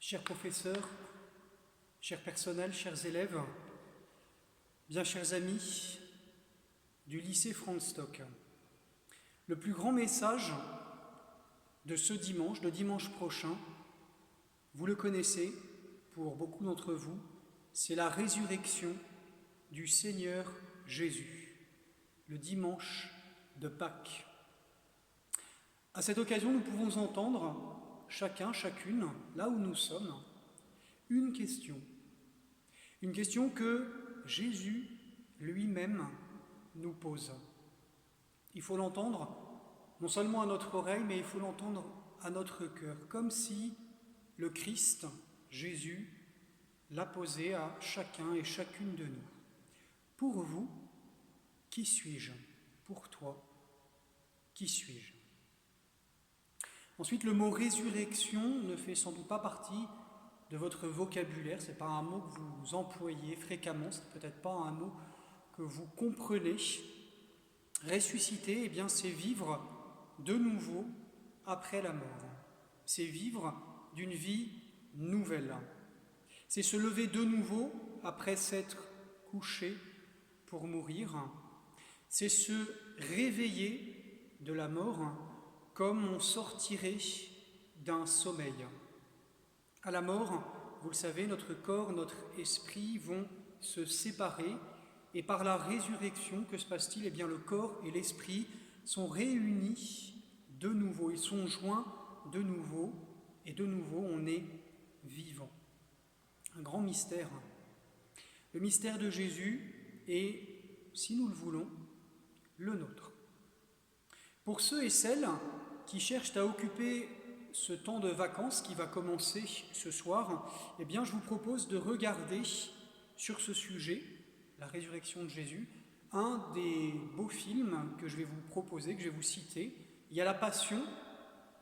Chers professeurs, chers personnels, chers élèves, bien chers amis du lycée Franz Stock, le plus grand message de ce dimanche, de dimanche prochain, vous le connaissez pour beaucoup d'entre vous, c'est la résurrection du Seigneur Jésus, le dimanche de Pâques. À cette occasion, nous pouvons entendre chacun, chacune, là où nous sommes, une question que Jésus lui-même nous pose. Il faut l'entendre non seulement à notre oreille, mais il faut l'entendre à notre cœur, comme si le Christ, Jésus, l'a posé à chacun et chacune de nous. Pour vous, qui suis-je? Pour toi, qui suis-je? Ensuite, le mot résurrection ne fait sans doute pas partie de votre vocabulaire, ce n'est pas un mot que vous employez fréquemment, ce n'est peut-être pas un mot que vous comprenez. Ressusciter, eh bien, c'est vivre de nouveau après la mort. C'est vivre d'une vie nouvelle. C'est se lever de nouveau après s'être couché pour mourir. C'est se réveiller de la mort comme on sortirait d'un sommeil. À la mort, vous le savez, notre corps, notre esprit vont se séparer et par la résurrection, que se passe-t-il? Eh bien, le corps et l'esprit sont réunis de nouveau, ils sont joints de nouveau et de nouveau on est vivant. Un grand mystère. Le mystère de Jésus est, si nous le voulons, le nôtre. Pour ceux et celles qui cherchent à occuper ce temps de vacances qui va commencer ce soir, eh bien, je vous propose de regarder sur ce sujet, la résurrection de Jésus, un des beaux films que je vais vous proposer, que je vais vous citer. Il y a La Passion,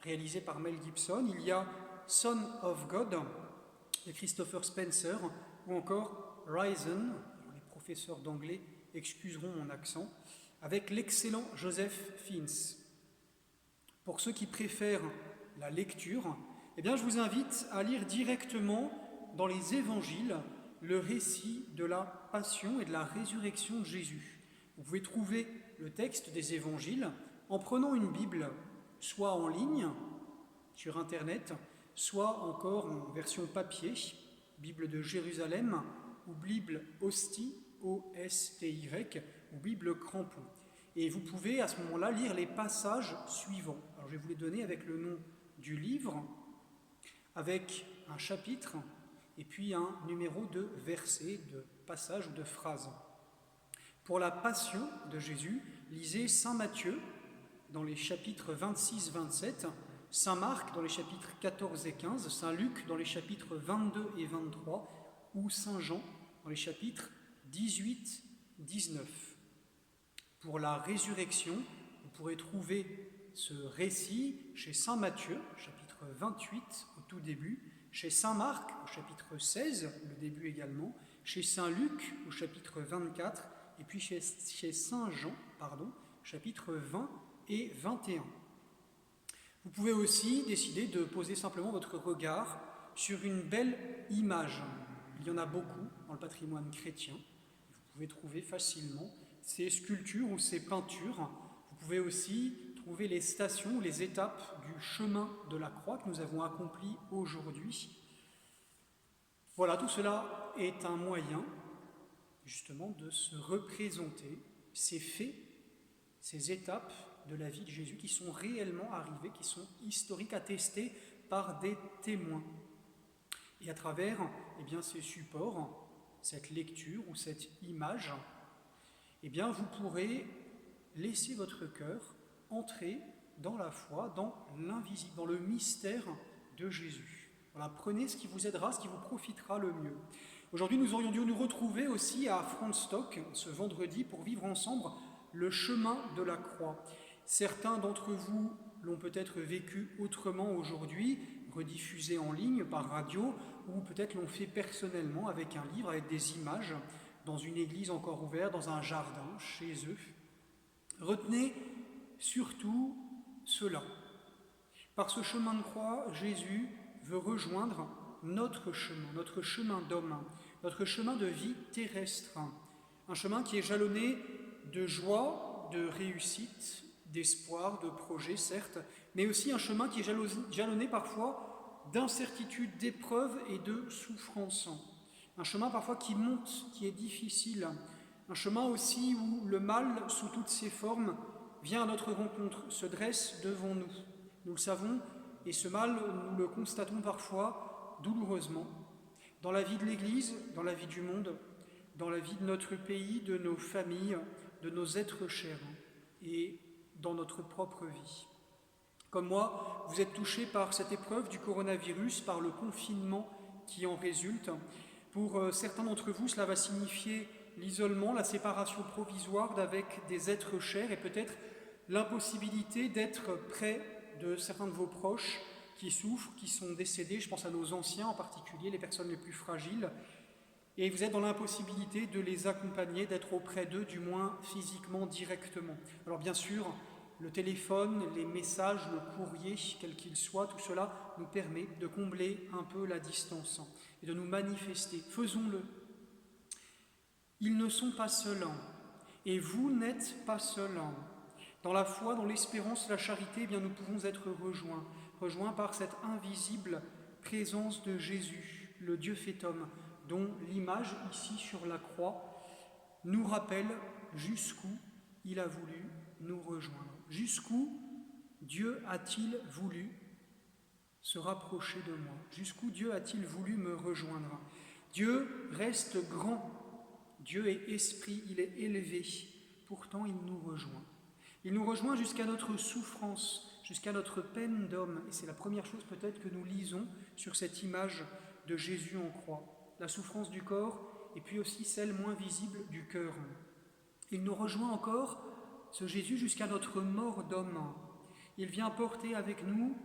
réalisée par Mel Gibson, il y a Son of God, de Christopher Spencer, ou encore Risen, alors les professeurs d'anglais excuseront mon accent, avec l'excellent Joseph Fiennes. Pour ceux qui préfèrent la lecture, eh bien, je vous invite à lire directement dans les évangiles le récit de la passion et de la résurrection de Jésus. Vous pouvez trouver le texte des évangiles en prenant une Bible, soit en ligne, sur Internet, soit encore en version papier, Bible de Jérusalem, ou Bible Osty, O-S-T-Y, ou Bible Crampon. Et vous pouvez à ce moment-là lire les passages suivants. Alors je vais vous les donner avec le nom du livre, avec un chapitre, et puis un numéro de verset, de passage ou de phrase. Pour la passion de Jésus, lisez Saint Matthieu dans les chapitres 26-27, Saint Marc dans les chapitres 14 et 15, Saint Luc dans les chapitres 22 et 23, ou Saint Jean dans les chapitres 18-19. Pour la résurrection, vous pourrez trouver ce récit chez Saint Matthieu, chapitre 28 au tout début, chez Saint Marc au chapitre 16, le début également, chez Saint Luc au chapitre 24, et puis chez Saint Jean, chapitre 20 et 21. Vous pouvez aussi décider de poser simplement votre regard sur une belle image. Il y en a beaucoup dans le patrimoine chrétien. Vous pouvez trouver facilement ces sculptures ou ces peintures. Vous pouvez aussi trouver les stations, les étapes du chemin de la croix que nous avons accompli aujourd'hui. Voilà, tout cela est un moyen justement de se représenter ces faits, ces étapes de la vie de Jésus qui sont réellement arrivées, qui sont historiques, attestées par des témoins. Et à travers ces supports, cette lecture ou cette image, vous pourrez laisser votre cœur entrer dans la foi, dans l'invisible, dans le mystère de Jésus. Voilà, prenez ce qui vous aidera, ce qui vous profitera le mieux. Aujourd'hui, nous aurions dû nous retrouver aussi à Franz Stock ce vendredi pour vivre ensemble le chemin de la croix. Certains d'entre vous l'ont peut-être vécu autrement aujourd'hui, rediffusé en ligne par radio, ou peut-être l'ont fait personnellement avec un livre, avec des images, dans une église encore ouverte, dans un jardin, chez eux. Retenez surtout cela. Par ce chemin de croix, Jésus veut rejoindre notre chemin d'homme, notre chemin de vie terrestre, un chemin qui est jalonné de joie, de réussite, d'espoir, de projet, certes, mais aussi un chemin qui est jalonné parfois d'incertitude, d'épreuves et de souffrances. Un chemin parfois qui monte, qui est difficile. Un chemin aussi où le mal, sous toutes ses formes, vient à notre rencontre, se dresse devant nous. Nous le savons, et ce mal, nous le constatons parfois douloureusement, dans la vie de l'Église, dans la vie du monde, dans la vie de notre pays, de nos familles, de nos êtres chers, et dans notre propre vie. Comme moi, vous êtes touchés par cette épreuve du coronavirus, par le confinement qui en résulte. Pour certains d'entre vous, cela va signifier l'isolement, la séparation provisoire d'avec des êtres chers et peut-être l'impossibilité d'être près de certains de vos proches qui souffrent, qui sont décédés. Je pense à nos anciens en particulier, les personnes les plus fragiles. Et vous êtes dans l'impossibilité de les accompagner, d'être auprès d'eux, du moins physiquement, directement. Alors bien sûr, le téléphone, les messages, le courrier, quel qu'il soit, tout cela nous permet de combler un peu la distance et de nous manifester. Faisons-le. Ils ne sont pas seuls, et vous n'êtes pas seuls. Dans la foi, dans l'espérance, la charité, eh bien, nous pouvons être rejoints par cette invisible présence de Jésus, le Dieu fait homme, dont l'image ici sur la croix nous rappelle jusqu'où il a voulu nous rejoindre. Jusqu'où Dieu a-t-il voulu se rapprocher de moi? Jusqu'où Dieu a-t-il voulu me rejoindre? Dieu reste grand, Dieu est esprit, il est élevé, pourtant il nous rejoint. Il nous rejoint jusqu'à notre souffrance, jusqu'à notre peine d'homme, et c'est la première chose peut-être que nous lisons sur cette image de Jésus en croix. La souffrance du corps, et puis aussi celle moins visible du cœur. Il nous rejoint encore, ce Jésus, jusqu'à notre mort d'homme. Il vient porter avec nous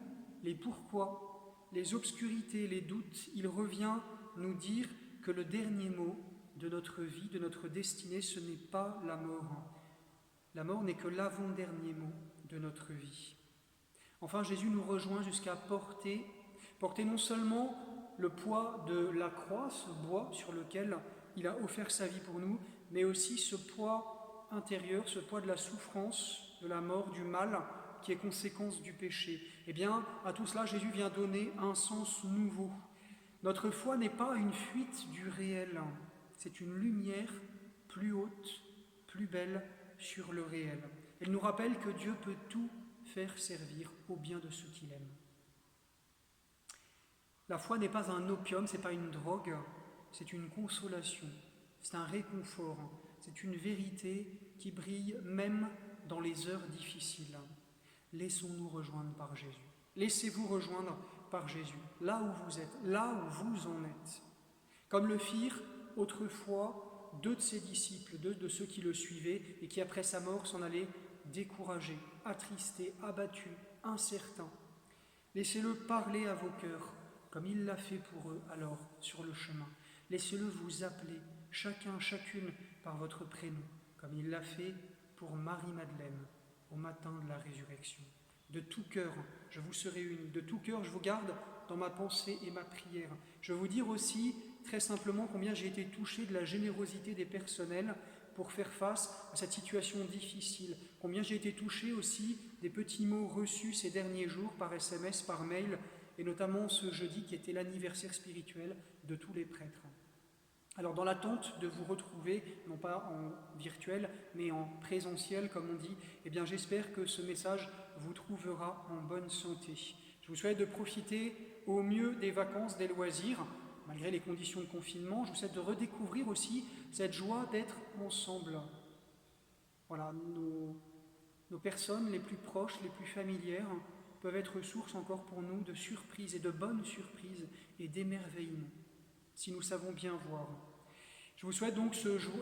les pourquoi, les obscurités, les doutes. Il revient nous dire que le dernier mot de notre vie, de notre destinée, ce n'est pas la mort. La mort n'est que l'avant-dernier mot de notre vie. Enfin, Jésus nous rejoint jusqu'à porter non seulement le poids de la croix, ce bois sur lequel il a offert sa vie pour nous, mais aussi ce poids intérieur, ce poids de la souffrance, de la mort, du mal, qui est conséquence du péché. Eh bien, à tout cela, Jésus vient donner un sens nouveau. Notre foi n'est pas une fuite du réel, c'est une lumière plus haute, plus belle sur le réel. Elle nous rappelle que Dieu peut tout faire servir au bien de ceux qu'il aime. La foi n'est pas un opium, c'est pas une drogue, c'est une consolation, c'est un réconfort, c'est une vérité qui brille même dans les heures difficiles. Laissons-nous rejoindre par Jésus. Laissez-vous rejoindre par Jésus, là où vous êtes, là où vous en êtes. Comme le firent autrefois 2 de ses disciples, 2 de ceux qui le suivaient et qui après sa mort s'en allaient découragés, attristés, abattus, incertains. Laissez-le parler à vos cœurs, comme il l'a fait pour eux alors sur le chemin. Laissez-le vous appeler, chacun, chacune, par votre prénom, comme il l'a fait pour Marie-Madeleine au matin de la résurrection. De tout cœur, je vous serai unis. De tout cœur, je vous garde dans ma pensée et ma prière. Je veux vous dire aussi, très simplement, combien j'ai été touché de la générosité des personnels pour faire face à cette situation difficile. Combien j'ai été touché aussi des petits mots reçus ces derniers jours par SMS, par mail, et notamment ce jeudi qui était l'anniversaire spirituel de tous les prêtres. Alors dans l'attente de vous retrouver, non pas en virtuel, mais en présentiel comme on dit, eh bien j'espère que ce message vous trouvera en bonne santé. Je vous souhaite de profiter au mieux des vacances, des loisirs, malgré les conditions de confinement. Je vous souhaite de redécouvrir aussi cette joie d'être ensemble. Voilà, nos personnes les plus proches, les plus familières, peuvent être source encore pour nous de surprises et de bonnes surprises et d'émerveillement, si nous savons bien voir. Je vous souhaite donc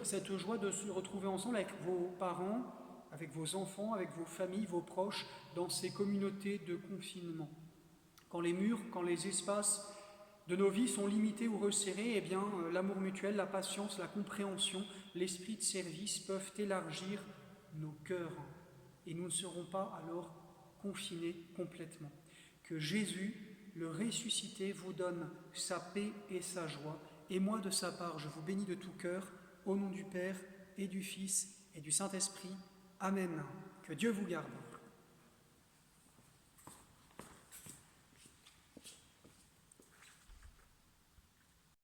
cette joie de se retrouver ensemble avec vos parents, avec vos enfants, avec vos familles, vos proches, dans ces communautés de confinement. Quand les murs, quand les espaces de nos vies sont limités ou resserrés, eh bien, l'amour mutuel, la patience, la compréhension, l'esprit de service peuvent élargir nos cœurs et nous ne serons pas alors confinés complètement. Que Jésus le ressuscité, vous donne sa paix et sa joie. Et moi, de sa part, je vous bénis de tout cœur, au nom du Père et du Fils et du Saint-Esprit. Amen. Que Dieu vous garde.